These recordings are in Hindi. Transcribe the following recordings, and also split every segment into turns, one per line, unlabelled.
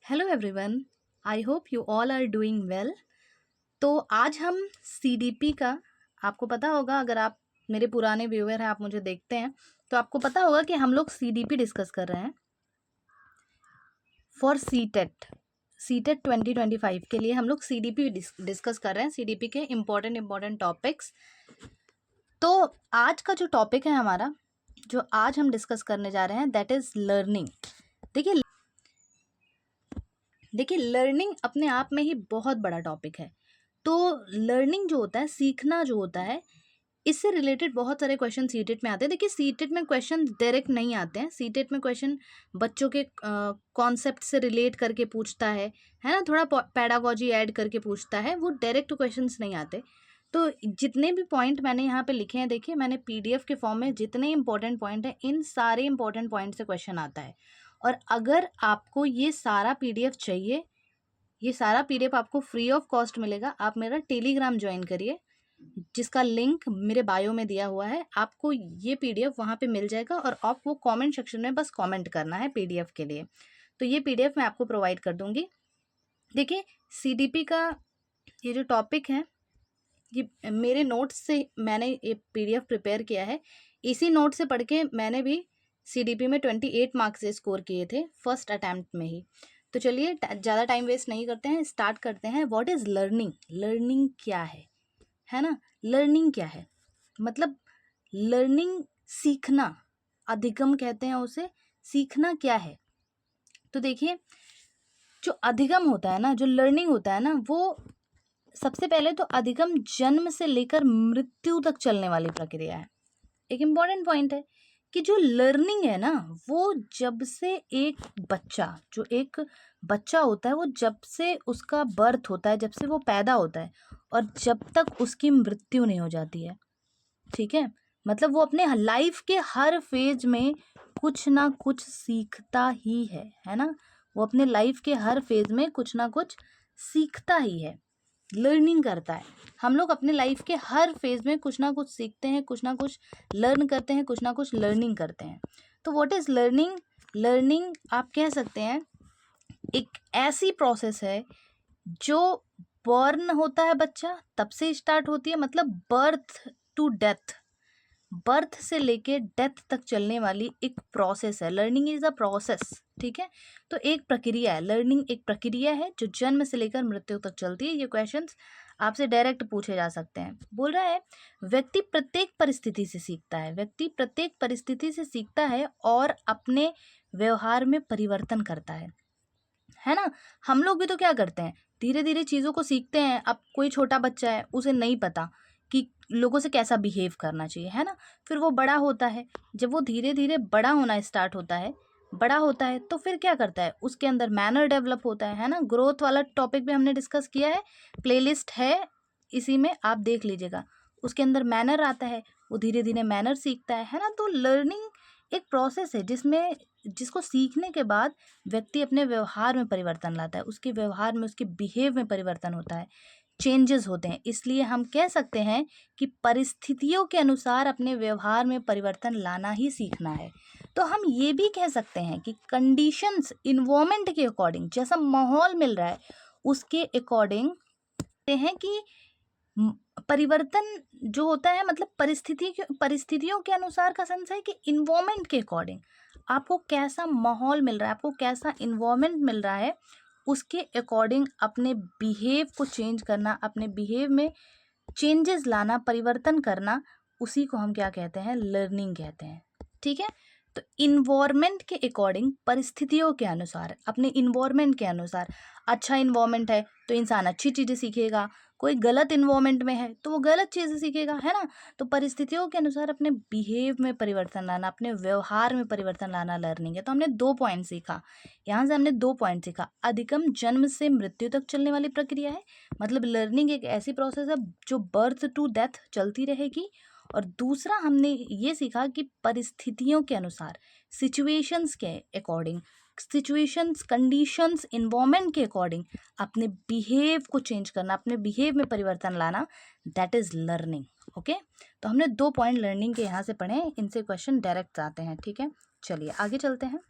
Hello everyone, I hope you all are doing well. तो आज हम सीडीपी का, आपको पता होगा, अगर आप मेरे पुराने व्यूअर हैं, आप मुझे देखते हैं तो आपको पता होगा कि हम लोग सीडीपी डिस्कस कर रहे हैं फॉर सीटेट 2025 के लिए हम लोग सीडीपी डिस्कस कर रहे हैं, सीडीपी के इम्पोर्टेंट टॉपिक्स। तो आज का जो टॉपिक है हमारा, जो आज हम डिस्कस करने जा रहे हैं, दैट इज़ लर्निंग। देखिए लर्निंग अपने आप में ही बहुत बड़ा टॉपिक है। तो लर्निंग जो होता है, सीखना जो होता है, इससे रिलेटेड बहुत सारे क्वेश्चन सीटेट में आते हैं। देखिए सीटेट में क्वेश्चन डायरेक्ट नहीं आते हैं। सीटेट में क्वेश्चन बच्चों के कॉन्सेप्ट से रिलेट करके पूछता है ना, थोड़ा पैडागॉजी ऐड करके पूछता है, वो डायरेक्ट क्वेश्चंस नहीं आते। तो जितने भी पॉइंट मैंने यहाँ पे लिखे हैं, देखिए मैंने पीडीएफ के फॉर्म में जितने इंपॉर्टेंट पॉइंट हैं, इन सारे इंपॉर्टेंट पॉइंट से क्वेश्चन आता है। और अगर आपको ये सारा पीडीएफ चाहिए, ये सारा पीडीएफ आपको फ्री ऑफ कॉस्ट मिलेगा। आप मेरा टेलीग्राम ज्वाइन करिए, जिसका लिंक मेरे बायो में दिया हुआ है। आपको ये पीडीएफ वहाँ पे मिल जाएगा और आप वो कमेंट सेक्शन में बस कमेंट करना है पीडीएफ के लिए। तो ये पीडीएफ मैं आपको प्रोवाइड कर दूँगी। देखिए सीडीपी का ये जो टॉपिक है, ये मेरे नोट्स से मैंने ये पीडीएफ प्रिपेयर किया है। इसी नोट से पढ़ के मैंने भी सीडीपी में 28 मार्क्स से स्कोर किए थे फर्स्ट अटैम्प्ट में ही। तो चलिए ज़्यादा टाइम वेस्ट नहीं करते हैं, स्टार्ट करते हैं। What is learning? लर्निंग क्या है ना? लर्निंग क्या है? मतलब लर्निंग सीखना, अधिगम कहते हैं उसे। सीखना क्या है? तो देखिए जो अधिगम होता है ना, जो लर्निंग होता है ना, वो सबसे पहले तो अधिगम जन्म से लेकर मृत्यु तक चलने वाली प्रक्रिया है। एक इम्पॉर्टेंट पॉइंट है कि जो लर्निंग है ना, वो जब से एक बच्चा होता है, वो जब से उसका बर्थ होता है, जब से वो पैदा होता है और जब तक उसकी मृत्यु नहीं हो जाती है, ठीक है। मतलब वो अपने लाइफ के हर फेज में कुछ ना कुछ सीखता ही है ना। वो अपने लाइफ के हर फेज में कुछ ना कुछ सीखता ही है, लर्निंग करता है। हम लोग अपने लाइफ के हर फेज में कुछ ना कुछ सीखते हैं, कुछ ना कुछ लर्न करते हैं, कुछ ना कुछ लर्निंग करते हैं। तो व्हाट इज़ लर्निंग? लर्निंग आप कह सकते हैं एक ऐसी प्रोसेस है जो बॉर्न होता है बच्चा, तब से स्टार्ट होती है। मतलब बर्थ टू डेथ, बर्थ से लेके डेथ तक चलने वाली एक प्रोसेस है। लर्निंग इज अ प्रोसेस, ठीक है। तो एक प्रक्रिया है, लर्निंग एक प्रक्रिया है जो जन्म से लेकर मृत्यु तक चलती है। ये क्वेश्चंस आपसे डायरेक्ट पूछे जा सकते हैं। बोल रहा है व्यक्ति प्रत्येक परिस्थिति से सीखता है, व्यक्ति प्रत्येक परिस्थिति से सीखता है और अपने व्यवहार में परिवर्तन करता है ना। हम लोग भी तो क्या करते हैं, धीरे धीरे चीज़ों को सीखते हैं। अब कोई छोटा बच्चा है, उसे नहीं पता कि लोगों से कैसा बिहेव करना चाहिए, है ना। फिर वो बड़ा होता है, जब वो धीरे धीरे बड़ा होना स्टार्ट होता है, बड़ा होता है तो फिर क्या करता है, उसके अंदर मैनर डेवलप होता है ना। ग्रोथ वाला टॉपिक भी हमने डिस्कस किया है, प्लेलिस्ट है इसी में, आप देख लीजिएगा। उसके अंदर मैनर आता है, वो धीरे धीरे मैनर सीखता है ना। तो लर्निंग एक प्रोसेस है जिसको सीखने के बाद व्यक्ति अपने व्यवहार में परिवर्तन लाता है, उसके व्यवहार में, उसके बिहेव में परिवर्तन होता है, चेंजेस होते हैं। इसलिए हम कह सकते हैं कि परिस्थितियों के अनुसार अपने व्यवहार में परिवर्तन लाना ही सीखना है। तो हम ये भी कह सकते हैं कि कंडीशंस, इन्वायरमेंट के अकॉर्डिंग, जैसा माहौल मिल रहा है उसके अकॉर्डिंग हैं कि परिवर्तन जो होता है, मतलब परिस्थितियों के अनुसार का सेंस है कि इन्वायरमेंट के अकॉर्डिंग आपको कैसा माहौल मिल रहा है, आपको कैसा इन्वायरमेंट मिल रहा है, उसके अकॉर्डिंग अपने बिहेव को चेंज करना, अपने बिहेव में चेंजेस लाना, परिवर्तन करना, उसी को हम क्या कहते हैं, लर्निंग कहते हैं, ठीक है। तो इन्वायरमेंट के अकॉर्डिंग, परिस्थितियों के अनुसार, अपने इन्वायरमेंट के अनुसार, अच्छा इन्वायरमेंट है तो इंसान अच्छी चीज़ें सीखेगा, कोई गलत इन्वायरमेंट में है तो वो गलत चीज़ें सीखेगा, है ना। तो परिस्थितियों के अनुसार अपने बिहेव में परिवर्तन लाना, अपने व्यवहार में परिवर्तन लाना लर्निंग है। तो हमने 2 पॉइंट सीखा, यहाँ से हमने 2 पॉइंट सीखा। अधिगम जन्म से मृत्यु तक चलने वाली प्रक्रिया है, मतलब लर्निंग एक ऐसी प्रोसेस है जो बर्थ टू डेथ चलती रहेगी। और दूसरा हमने ये सीखा कि परिस्थितियों के अनुसार, सिचुएशंस के अकॉर्डिंग, सिचुएशंस, कंडीशंस, इन्वायरमेंट के अकॉर्डिंग अपने बिहेव को चेंज करना, अपने बिहेव में परिवर्तन लाना, दैट इज़ लर्निंग। ओके, तो हमने 2 पॉइंट लर्निंग के यहाँ से पढ़े, इनसे क्वेश्चन डायरेक्ट आते हैं, ठीक है। चलिए आगे चलते हैं।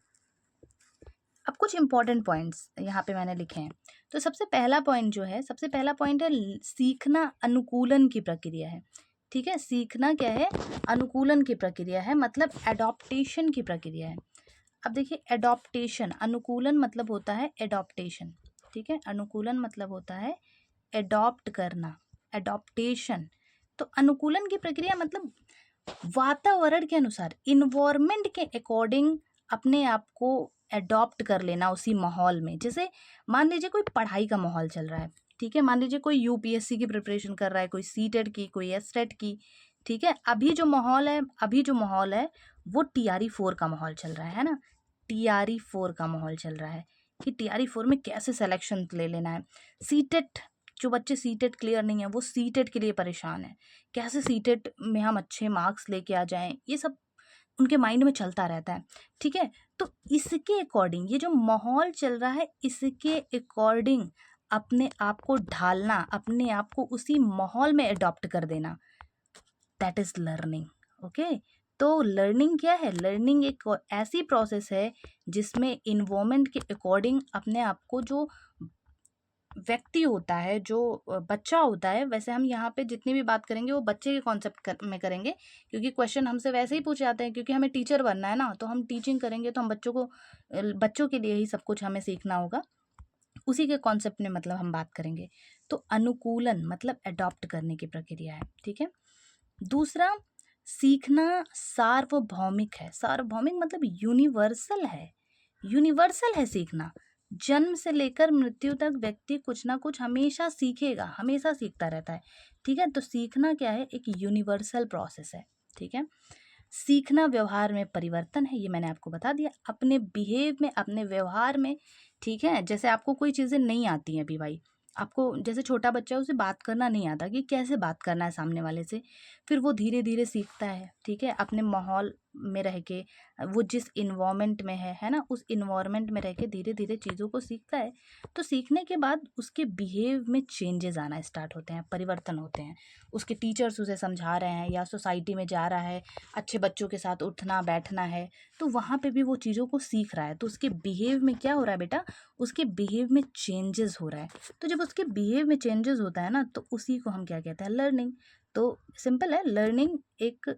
अब कुछ इंपॉर्टेंट पॉइंट्स यहाँ पे मैंने लिखे हैं। तो सबसे पहला पॉइंट जो है, सबसे पहला पॉइंट है सीखना अनुकूलन की प्रक्रिया है। ठीक है, सीखना क्या है? अनुकूलन की प्रक्रिया है, मतलब एडॉप्टेशन की प्रक्रिया है। अब देखिए, एडॉप्टेशन, अनुकूलन मतलब होता है एडॉप्टेशन। ठीक है, अनुकूलन मतलब होता है एडॉप्ट करना, एडॉप्टेशन। तो अनुकूलन की प्रक्रिया मतलब वातावरण के अनुसार, इन्वायरमेंट के अकॉर्डिंग अपने आप को एडॉप्ट कर लेना उसी माहौल में। जैसे मान लीजिए कोई पढ़ाई का माहौल चल रहा है, ठीक है, मान लीजिए कोई यूपीएससी की प्रिपरेशन कर रहा है, कोई सीटेट की, कोई एसटेट की। ठीक है, अभी जो माहौल है वो TRE 4 का माहौल चल रहा है ना, TRE 4 का माहौल चल रहा है कि TRE 4 में कैसे सिलेक्शन ले लेना है। सीटेट, जो बच्चे सीटेट क्लियर नहीं है वो सीटेट के लिए परेशान है, कैसे सीटेट में हम अच्छे मार्क्स लेके आ जाएं, ये सब उनके माइंड में चलता रहता है। ठीक है, तो इसके अकॉर्डिंग, ये जो माहौल चल रहा है इसके अकॉर्डिंग अपने आप को ढालना, अपने आप को उसी माहौल में अडॉप्ट कर देना, दैट इज लर्निंग। ओके, तो लर्निंग क्या है? लर्निंग एक ऐसी प्रोसेस है जिसमें इन्वायरमेंट के अकॉर्डिंग अपने आप को, जो व्यक्ति होता है, जो बच्चा होता है, वैसे हम यहाँ पे जितनी भी बात करेंगे वो बच्चे के कॉन्सेप्ट में करेंगे, क्योंकि क्वेश्चन हमसे वैसे ही पूछे जाते हैं, क्योंकि हमें टीचर बनना है ना, तो हम टीचिंग करेंगे तो हम बच्चों के लिए ही सब कुछ हमें सीखना होगा, उसी के कॉन्सेप्ट में मतलब हम बात करेंगे। तो अनुकूलन मतलब अडॉप्ट करने की प्रक्रिया है। ठीक है, दूसरा, सीखना सार्वभौमिक है। सार्वभौमिक मतलब यूनिवर्सल है, यूनिवर्सल है सीखना। जन्म से लेकर मृत्यु तक व्यक्ति कुछ ना कुछ हमेशा सीखेगा, हमेशा सीखता रहता है। ठीक है, तो सीखना क्या है? एक यूनिवर्सल प्रोसेस है। ठीक है, सीखना व्यवहार में परिवर्तन है, ये मैंने आपको बता दिया, अपने बिहेव में, अपने व्यवहार में। ठीक है, जैसे आपको कोई चीज़ें नहीं आती हैं अभी भाई, आपको जैसे छोटा बच्चा है उसे बात करना नहीं आता कि कैसे बात करना है सामने वाले से, फिर वो धीरे धीरे सीखता है। ठीक है, अपने माहौल में रह के, वो जिस इन्वायरमेंट में है ना, उस इन्वायरमेंट में रह के धीरे धीरे चीज़ों को सीखता है। तो सीखने के बाद उसके बिहेव में चेंजेस आना स्टार्ट होते हैं, परिवर्तन होते हैं। उसके टीचर्स उसे समझा रहे हैं, या सोसाइटी में जा रहा है, अच्छे बच्चों के साथ उठना बैठना है, तो वहाँ पे भी वो चीज़ों को सीख रहा है। तो उसके बिहेव में क्या हो रहा है बेटा? उसके बिहेव में चेंजेस हो रहा है। तो जब उसके बिहेव में चेंजेस होता है ना, तो उसी को हम क्या कहते हैं? लर्निंग। तो सिंपल है, लर्निंग एक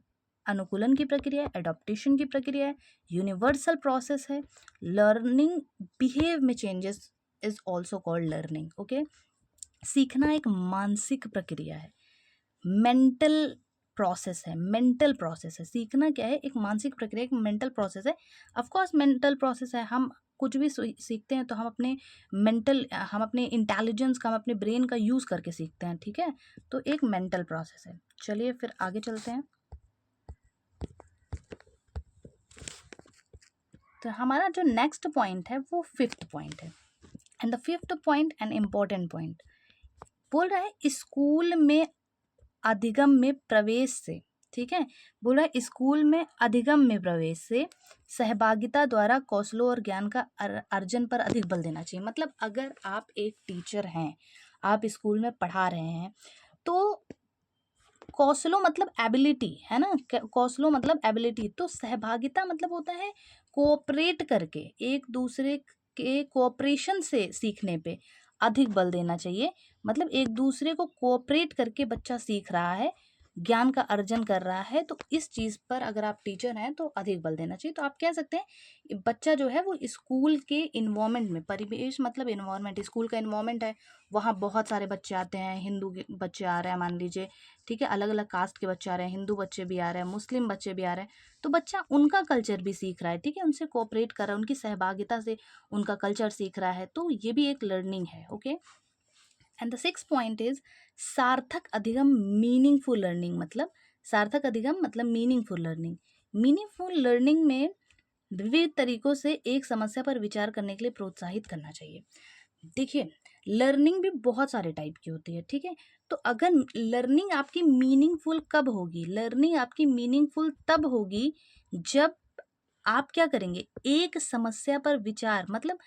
अनुकूलन की प्रक्रिया है, एडॉप्टेशन की प्रक्रिया है, यूनिवर्सल प्रोसेस है। लर्निंग बिहेव में changes is also called learning. Okay, सीखना एक मानसिक प्रक्रिया है, मेंटल प्रोसेस है, मेंटल प्रोसेस है। सीखना क्या है? एक मानसिक प्रक्रिया, एक मेंटल प्रोसेस है। ऑफ कोर्स मेंटल प्रोसेस है, हम कुछ भी सीखते हैं तो हम अपने इंटेलिजेंस का, हम अपने ब्रेन का यूज़ करके सीखते हैं। ठीक है, तो एक मेंटल प्रोसेस है। चलिए फिर आगे चलते हैं। तो हमारा जो नेक्स्ट पॉइंट है वो 5th पॉइंट है, and the 5th point an important point बोल रहा है स्कूल में अधिगम में प्रवेश से। ठीक है, बोल रहा है स्कूल में अधिगम में प्रवेश से सहभागिता द्वारा कौशलों और ज्ञान का अर्जन पर अधिक बल देना चाहिए। मतलब अगर आप एक टीचर हैं, आप स्कूल में पढ़ा रहे हैं, तो कौशलों मतलब एबिलिटी है ना, कौशलों मतलब एबिलिटी। तो सहभागिता मतलब होता है कोऑपरेट करके, एक दूसरे के कोऑपरेशन से सीखने पे अधिक बल देना चाहिए। मतलब एक दूसरे को कोऑपरेट करके बच्चा सीख रहा है, ज्ञान का अर्जन कर रहा है, तो इस चीज़ पर अगर आप टीचर हैं तो अधिक बल देना चाहिए। तो आप कह सकते हैं बच्चा जो है वो स्कूल के इन्वायरमेंट में, परिवेश मतलब इन्वायरमेंट, स्कूल का इन्वायरमेंट है, वहाँ बहुत सारे बच्चे आते हैं, हिंदू के बच्चे आ रहे हैं मान लीजिए, ठीक है, अलग अलग कास्ट के बच्चे आ रहे हैं, हिंदू बच्चे भी आ रहे हैं, मुस्लिम बच्चे भी आ रहे हैं, तो बच्चा उनका कल्चर भी सीख रहा है। ठीक है, उनसे कोऑपरेट कर रहा है, उनकी सहभागिता से उनका कल्चर सीख रहा है, तो ये भी एक लर्निंग है। Okay, and the 6th point is सार्थक अधिगम मीनिंगफुल लर्निंग। मतलब सार्थक अधिगम मतलब मीनिंगफुल लर्निंग। मीनिंगफुल लर्निंग में विविध तरीकों से एक समस्या पर विचार करने के लिए प्रोत्साहित करना चाहिए। देखिए, लर्निंग भी बहुत सारे टाइप की होती है। ठीक है, तो अगर लर्निंग आपकी मीनिंगफुल कब होगी? लर्निंग आपकी मीनिंगफुल तब होगी जब आप क्या करेंगे? एक समस्या पर विचार, मतलब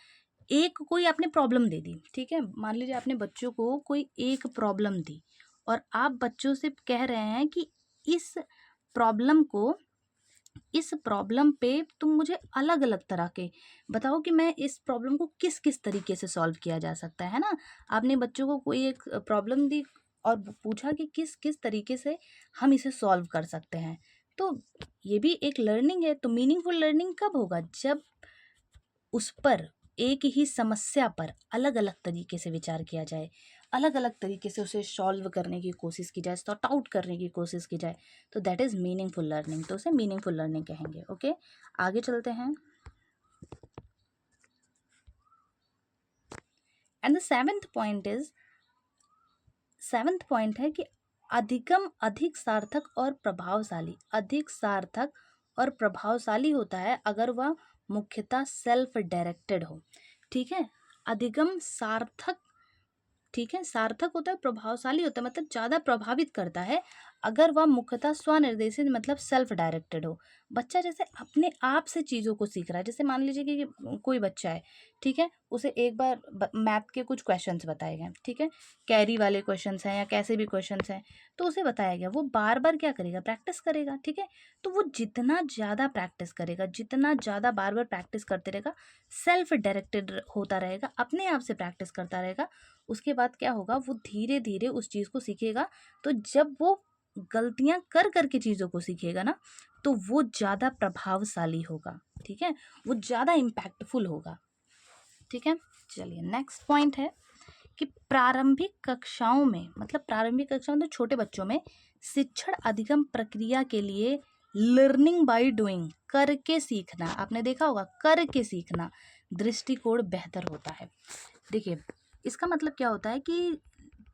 एक कोई आपने प्रॉब्लम दे दी, ठीक है, मान लीजिए आपने बच्चों को कोई एक प्रॉब्लम दी और आप बच्चों से कह रहे हैं कि इस प्रॉब्लम को इस प्रॉब्लम पे तुम मुझे अलग अलग तरह के बताओ कि मैं इस प्रॉब्लम को किस किस तरीके से सॉल्व किया जा सकता है ना। आपने बच्चों को कोई एक प्रॉब्लम दी और पूछा कि किस किस तरीके से हम इसे सॉल्व कर सकते हैं, तो ये भी एक लर्निंग है। तो मीनिंगफुल लर्निंग कब होगा, जब उस पर एक ही समस्या पर अलग अलग तरीके से विचार किया जाए, अलग अलग तरीके से उसे सॉल्व करने की कोशिश की जाए, सॉर्ट आउट करने की कोशिश की जाए, तो दैट इज़ मीनिंगफुल लर्निंग। तो उसे मीनिंगफुल लर्निंग कहेंगे। ओके, आगे चलते हैं। एंड द सेवेंथ पॉइंट है कि अधिगम अधिक सार्थक और प्रभावशाली, अधिक सार्थक और प्रभावशाली होता है अगर वह मुख्यतः सेल्फ डायरेक्टेड हो। ठीक है, अधिगम सार्थक, ठीक है, सार्थक होता है, प्रभावशाली होता है, मतलब ज़्यादा प्रभावित करता है अगर वह मुख्यतः स्वनिर्देशित मतलब सेल्फ डायरेक्टेड हो। बच्चा जैसे अपने आप से चीज़ों को सीख रहा है। जैसे मान लीजिए कि कोई बच्चा है, ठीक है, उसे एक बार मैथ के कुछ क्वेश्चंस बताए गए, ठीक है, कैरी वाले क्वेश्चंस हैं या कैसे भी क्वेश्चंस हैं, तो उसे बताया गया, वो बार बार क्या करेगा, प्रैक्टिस करेगा। ठीक है, तो वो जितना ज़्यादा प्रैक्टिस करेगा, जितना ज़्यादा बार बार प्रैक्टिस करते रहेगा, सेल्फ डायरेक्टेड होता रहेगा, अपने आप से प्रैक्टिस करता रहेगा, उसके बाद क्या होगा, वो धीरे धीरे उस चीज़ को सीखेगा। तो जब वो गलतियां कर करके चीज़ों को सीखेगा ना, तो वो ज़्यादा प्रभावशाली होगा। ठीक है, वो ज़्यादा इम्पैक्टफुल होगा। ठीक है, चलिए नेक्स्ट पॉइंट है कि प्रारंभिक कक्षाओं में, मतलब प्रारंभिक कक्षाओं में तो छोटे बच्चों में शिक्षण अधिगम प्रक्रिया के लिए लर्निंग बाय डूइंग, करके सीखना, आपने देखा होगा करके सीखना दृष्टिकोण बेहतर होता है। देखिए, इसका मतलब क्या होता है कि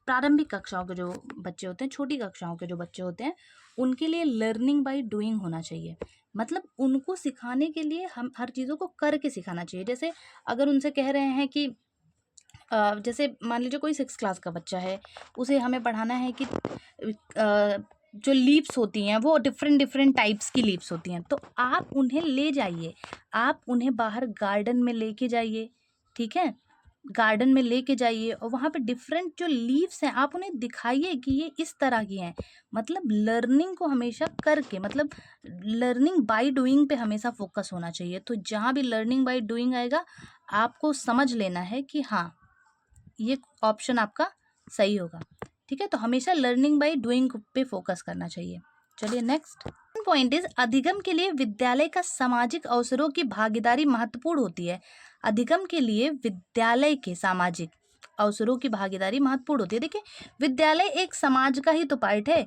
प्रारंभिक कक्षाओं के जो बच्चे होते हैं, छोटी कक्षाओं के जो बच्चे होते हैं, उनके लिए लर्निंग बाय डूइंग होना चाहिए। मतलब उनको सिखाने के लिए हम हर चीज़ों को करके सिखाना चाहिए। जैसे अगर उनसे कह रहे हैं कि जैसे मान लीजिए कोई 6 क्लास का बच्चा है, उसे हमें पढ़ाना है कि जो लीव्स होती हैं वो डिफरेंट डिफरेंट टाइप्स की लीव्स होती हैं, तो आप उन्हें ले जाइए, आप उन्हें बाहर गार्डन में लेके जाइए। ठीक है, गार्डन में लेके जाइए और वहाँ पे डिफरेंट जो लीव्स हैं आप उन्हें दिखाइए कि ये इस तरह की हैं। मतलब लर्निंग को हमेशा करके, मतलब लर्निंग बाय डूइंग पे हमेशा फोकस होना चाहिए। तो जहाँ भी लर्निंग बाय डूइंग आएगा, आपको समझ लेना है कि हाँ, ये ऑप्शन आपका सही होगा। ठीक है, तो हमेशा लर्निंग बाय डूइंग पे फोकस करना चाहिए। चलिए नेक्स्ट पॉइंट इज अधिगम के लिए विद्यालय का सामाजिक अवसरों की भागीदारी महत्वपूर्ण होती है। अधिगम के लिए विद्यालय के सामाजिक अवसरों की भागीदारी महत्वपूर्ण होती है। देखिए, विद्यालय एक समाज का ही तो पार्ट है।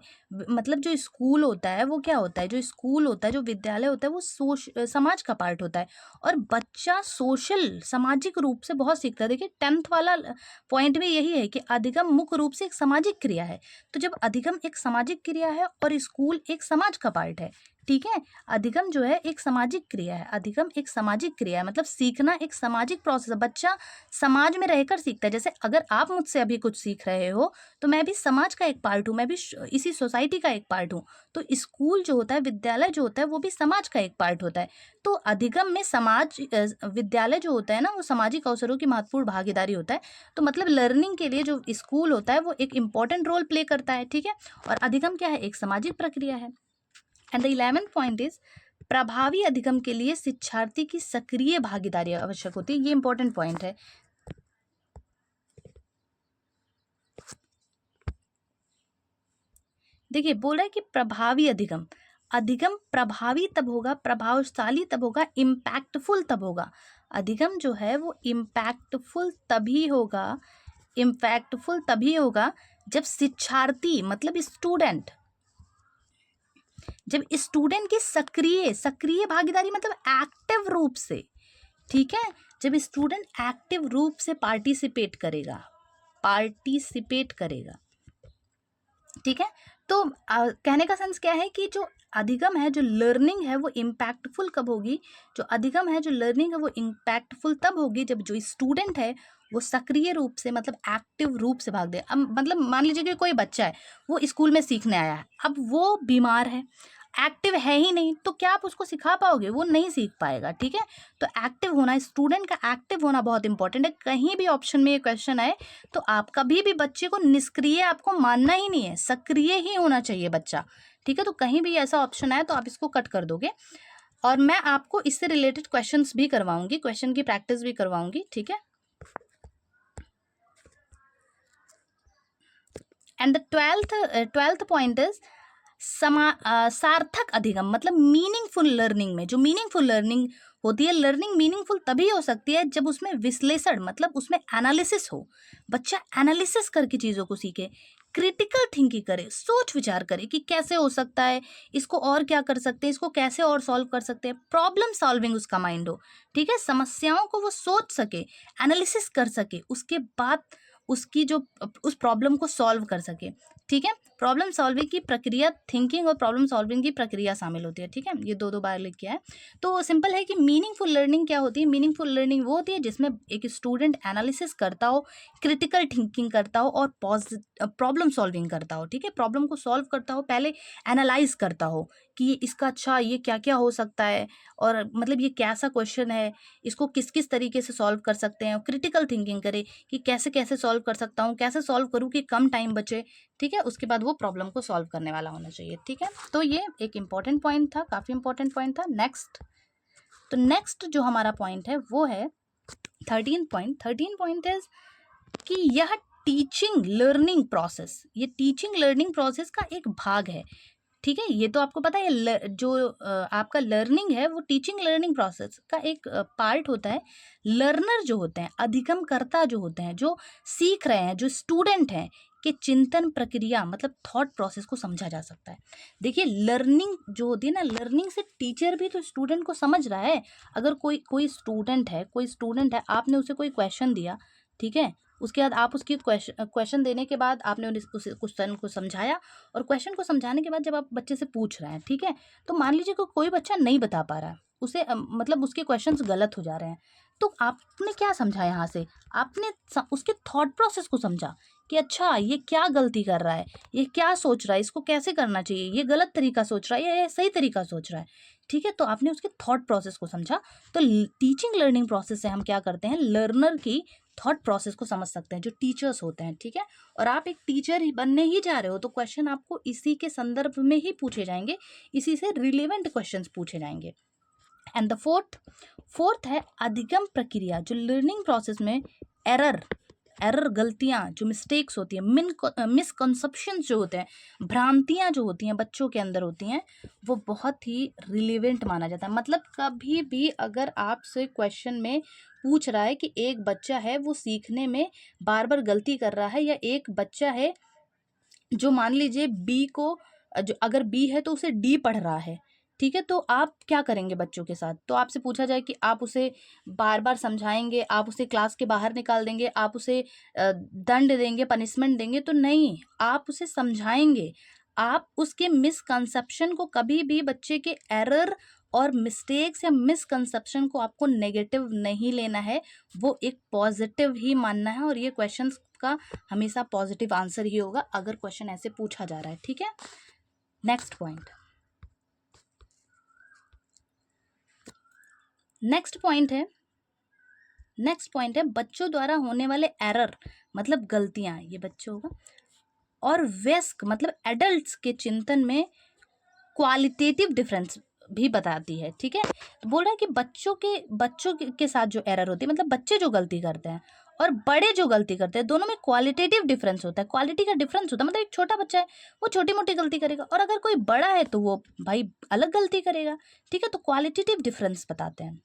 मतलब जो स्कूल होता है वो क्या होता है, जो स्कूल होता है, जो विद्यालय होता है, वो समाज का पार्ट होता है। और बच्चा सोशल, सामाजिक रूप से बहुत सीखता है। देखिए 10th वाला पॉइंट में यही है कि अधिगम मुख्य रूप से एक सामाजिक क्रिया है। तो जब अधिगम एक सामाजिक क्रिया है और स्कूल एक समाज का पार्ट है, ठीक है, अधिगम जो है एक सामाजिक क्रिया है, अधिगम एक सामाजिक क्रिया है, मतलब सीखना एक सामाजिक प्रोसेस है। बच्चा समाज में रहकर सीखता है। जैसे अगर आप मुझसे अभी कुछ सीख रहे हो, तो मैं भी समाज का एक पार्ट हूँ, मैं भी इसी सोसाइटी का एक पार्ट हूँ। तो स्कूल जो होता है, विद्यालय जो होता है, वो भी समाज का एक पार्ट होता है। तो अधिगम में विद्यालय जो होता है ना, वो सामाजिक अवसरों की महत्वपूर्ण भागीदारी होता है। तो मतलब लर्निंग के लिए जो स्कूल होता है वो एक इंपॉर्टेंट रोल प्ले करता है। ठीक है, और अधिगम क्या है, एक सामाजिक प्रक्रिया है। And the 11th point is प्रभावी अधिगम के लिए शिक्षार्थी की सक्रिय भागीदारी आवश्यक होती है। ये इंपॉर्टेंट पॉइंट है। देखिए, बोल रहा है कि प्रभावी अधिगम, अधिगम प्रभावी तब होगा, प्रभावशाली तब होगा, इम्पैक्टफुल तब होगा। अधिगम जो है वो इम्पैक्टफुल तभी होगा, इम्पैक्टफुल तभी होगा जब शिक्षार्थी मतलब स्टूडेंट, जब स्टूडेंट की सक्रिय सक्रिय भागीदारी मतलब एक्टिव रूप से, ठीक है, जब स्टूडेंट एक्टिव रूप से पार्टिसिपेट करेगा, पार्टिसिपेट करेगा। ठीक है, तो कहने का सेंस क्या है कि जो अधिगम है, जो लर्निंग है, वो इम्पैक्टफुल कब होगी, जो अधिगम है, जो लर्निंग है, वो इम्पैक्टफुल तब होगी जब जो स्टूडेंट है वो सक्रिय रूप से मतलब एक्टिव रूप से भाग दे। अब मतलब मान लीजिए कि कोई बच्चा है, वो स्कूल में सीखने आया है, अब वो बीमार है, एक्टिव है ही नहीं, तो क्या आप उसको सिखा पाओगे, वो नहीं सीख पाएगा। ठीक है, तो एक्टिव होना, स्टूडेंट का एक्टिव होना बहुत इंपॉर्टेंट है। कहीं भी ऑप्शन में ये क्वेश्चन आए तो आप कभी भी बच्चे को निष्क्रिय आपको मानना ही नहीं है, सक्रिय ही होना चाहिए बच्चा। ठीक है, तो कहीं भी ऐसा ऑप्शन आए तो आप इसको कट कर दोगे। और मैं आपको इससे रिलेटेड क्वेश्चंस भी करवाऊंगी, क्वेश्चन की प्रैक्टिस भी करवाऊंगी, ठीक है। And the twelfth point is सार्थक अधिगम, मतलब मीनिंगफुल लर्निंग में, जो मीनिंगफुल लर्निंग होती है, लर्निंग मीनिंगफुल तभी हो सकती है जब उसमें विश्लेषण, मतलब उसमें एनालिसिस हो, बच्चा एनालिसिस करके चीज़ों को सीखे, क्रिटिकल थिंकिंग करे, सोच विचार करे कि कैसे हो सकता है, इसको और क्या कर सकते हैं, इसको कैसे और सॉल्व कर सकते हैं, प्रॉब्लम सॉल्विंग उसका माइंड हो, ठीक है, समस्याओं को वो सोच सके, एनालिसिस कर सके, उसके बाद उसकी जो उस प्रॉब्लम को सॉल्व कर सके, ठीक है। प्रॉब्लम सॉल्विंग की प्रक्रिया, थिंकिंग और प्रॉब्लम सॉल्विंग की प्रक्रिया शामिल होती है, ठीक है। ये दो बार लिख किया है। तो सिंपल है कि मीनिंगफुल लर्निंग क्या होती है, मीनिंगफुल लर्निंग वो होती है जिसमें एक स्टूडेंट एनालिसिस करता हो, क्रिटिकल थिंकिंग करता हो और प्रॉब्लम सॉल्विंग करता हो, ठीक है। प्रॉब्लम को सॉल्व करता हो, पहले एनालाइज करता हो कि इसका अच्छा ये क्या क्या हो सकता है, और मतलब ये कैसा क्वेश्चन है, इसको किस किस तरीके से सॉल्व कर सकते हैं, क्रिटिकल थिंकिंग करे कि कैसे कैसे सॉल्व कर सकता हूँ, कैसे सॉल्व करूँ कि कम टाइम बचे, ठीक है। उसके बाद वो प्रॉब्लम को सॉल्व करने वाला होना चाहिए, ठीक है। तो ये एक इंपॉर्टेंट पॉइंट था, काफ़ी इंपॉर्टेंट पॉइंट था। नेक्स्ट जो हमारा पॉइंट है वो है 13 पॉइंट इज कि यह टीचिंग लर्निंग प्रोसेस, ये टीचिंग लर्निंग प्रोसेस का एक भाग है, ठीक है। ये तो आपको पता है, जो आपका लर्निंग है वो टीचिंग लर्निंग प्रोसेस का एक पार्ट होता है। लर्नर जो होते हैं, अधिगमकर्ता जो होते हैं, जो सीख रहे हैं, जो स्टूडेंट हैं, कि चिंतन प्रक्रिया, मतलब थॉट प्रोसेस को समझा जा सकता है। देखिए, लर्निंग जो होती है ना, लर्निंग से टीचर भी तो स्टूडेंट को समझ रहा है। अगर कोई स्टूडेंट है, आपने उसे कोई क्वेश्चन दिया, ठीक है, उसके बाद आप उसकी क्वेश्चन देने के बाद आपने उस क्वेश्चन को समझाया, और क्वेश्चन को समझाने के बाद जब आप बच्चे से पूछ रहे हैं, ठीक है, तो मान लीजिए कि कोई बच्चा नहीं बता पा रहा है, उसे मतलब उसके क्वेश्चंस गलत हो जा रहे हैं, तो आपने क्या समझा यहाँ से, आपने उसके थॉट प्रोसेस को समझा कि अच्छा ये क्या गलती कर रहा है, ये क्या सोच रहा है, इसको कैसे करना चाहिए, ये गलत तरीका सोच रहा है या ये सही तरीका सोच रहा है, ठीक है। तो आपने उसके थॉट प्रोसेस को समझा। तो टीचिंग लर्निंग प्रोसेस से हम क्या करते हैं, लर्नर की थॉट प्रोसेस को समझ सकते हैं, जो टीचर्स होते हैं, ठीक है। और आप एक टीचर ही बनने ही जा रहे हो, तो क्वेश्चन आपको इसी के संदर्भ में ही पूछे जाएंगे, इसी से रिलेवेंट क्वेश्चंस पूछे जाएंगे। एंड द फोर्थ है अधिगम प्रक्रिया, जो लर्निंग प्रोसेस में एरर, गलतियाँ, जो मिस्टेक्स होती हैं, मिसकंसेप्शंस जो होते हैं, भ्रांतियाँ जो होती हैं बच्चों के अंदर होती हैं, वो बहुत ही रिलेवेंट माना जाता है। मतलब कभी भी अगर आपसे क्वेश्चन में पूछ रहा है कि एक बच्चा है वो सीखने में बार बार गलती कर रहा है, या एक बच्चा है जो मान लीजिए बी को, जो अगर बी है तो उसे डी पढ़ रहा है, ठीक है, तो आप क्या करेंगे बच्चों के साथ। तो आपसे पूछा जाए कि आप उसे बार बार समझाएंगे, आप उसे क्लास के बाहर निकाल देंगे, आप उसे दंड देंगे, पनिशमेंट देंगे, तो नहीं, आप उसे समझाएंगे। आप उसके मिसकंसेप्शन को, कभी भी बच्चे के एरर और मिस्टेक्स या मिसकंसेप्शन को आपको नेगेटिव नहीं लेना है, वो एक पॉजिटिव ही मानना है, और ये क्वेश्चंस का हमेशा पॉजिटिव आंसर ही होगा अगर क्वेश्चन ऐसे पूछा जा रहा है, ठीक है। नेक्स्ट पॉइंट है बच्चों द्वारा होने वाले एरर, मतलब गलतियां, ये बच्चों होगा, और वयस्क मतलब एडल्ट्स के चिंतन में क्वालिटेटिव डिफरेंस भी बताती है, ठीक है। तो बोल रहा है कि बच्चों के साथ जो एरर होती है, मतलब बच्चे जो गलती करते हैं और बड़े जो गलती करते हैं, दोनों में क्वालिटेटिव डिफरेंस होता है, क्वालिटी का डिफरेंस होता है। मतलब एक छोटा बच्चा है वो छोटी मोटी गलती करेगा, और अगर कोई बड़ा है तो वो भाई अलग गलती करेगा, ठीक है। तो क्वालिटेटिव डिफरेंस बताते हैं,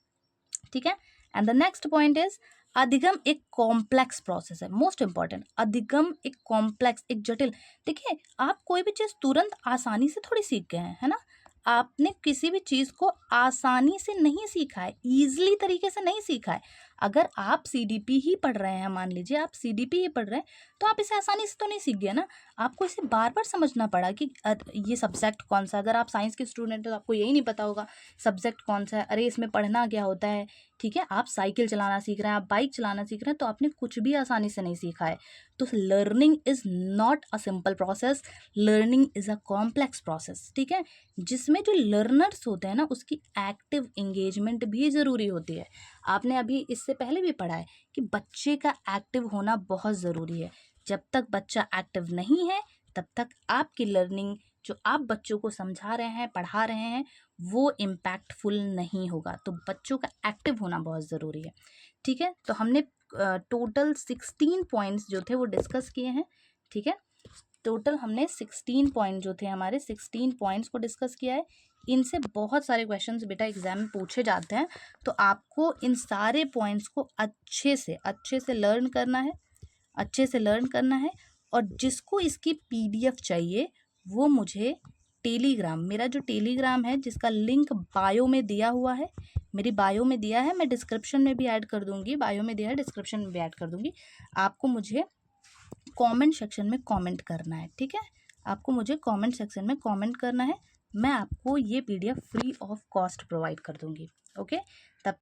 ठीक है। And the next point is अधिगम एक कॉम्प्लेक्स प्रोसेस है, मोस्ट इंपॉर्टेंट। अधिगम एक कॉम्प्लेक्स, एक जटिल, देखिए आप कोई भी चीज़ तुरंत आसानी से थोड़ी सीख गए हैं, है ना। आपने किसी भी चीज़ को आसानी से नहीं सीखा है, ईजिली तरीके से नहीं सीखा है। अगर आप सीडीपी ही पढ़ रहे हैं, मान लीजिए आप सीडीपी ही पढ़ रहे हैं, तो आप इसे आसानी से तो नहीं सीख गए ना, आपको इसे बार बार समझना पड़ा कि ये सब्जेक्ट कौन सा। अगर आप साइंस के स्टूडेंट हो तो आपको यही नहीं पता होगा सब्जेक्ट कौन सा है, अरे इसमें पढ़ना क्या होता है, ठीक है। आप साइकिल चलाना सीख रहे हैं, आप बाइक चलाना सीख रहे हैं, तो आपने कुछ भी आसानी से नहीं सीखा है। तो learning is not a simple process, learning is a complex process, ठीक है, जिसमें जो लर्नर्स होते हैं ना, उसकी एक्टिव एंगेजमेंट भी ज़रूरी होती है। आपने अभी इससे पहले भी पढ़ा है कि बच्चे का एक्टिव होना बहुत ज़रूरी है। जब तक बच्चा एक्टिव नहीं है, तब तक आपकी लर्निंग, जो आप बच्चों को समझा रहे हैं, पढ़ा रहे हैं, वो इम्पैक्टफुल नहीं होगा। तो बच्चों का एक्टिव होना बहुत ज़रूरी है। ठीक है, तो हमने टोटल 16 पॉइंट्स जो थे वो डिस्कस किए हैं। ठीक है, टोटल हमने 16 पॉइंट जो थे हमारे 16 पॉइंट्स को डिस्कस किया है। इनसे बहुत सारे क्वेश्चंस बेटा एग्जाम में पूछे जाते हैं, तो आपको इन सारे पॉइंट्स को अच्छे से लर्न करना है, अच्छे से लर्न करना है। और जिसको इसकी पीडीएफ चाहिए वो मुझे टेलीग्राम, मेरा जो टेलीग्राम है जिसका लिंक बायो में दिया हुआ है, मेरी बायो में दिया है, मैं डिस्क्रिप्शन में भी ऐड कर दूंगी, बायो में दिया है डिस्क्रिप्शन में भी ऐड कर दूंगी। आपको मुझे कमेंट सेक्शन में कमेंट करना है। ठीक है, आपको मुझे कमेंट सेक्शन में कमेंट करना है, मैं आपको ये PDF free of cost provide कर दूंगी। ओके,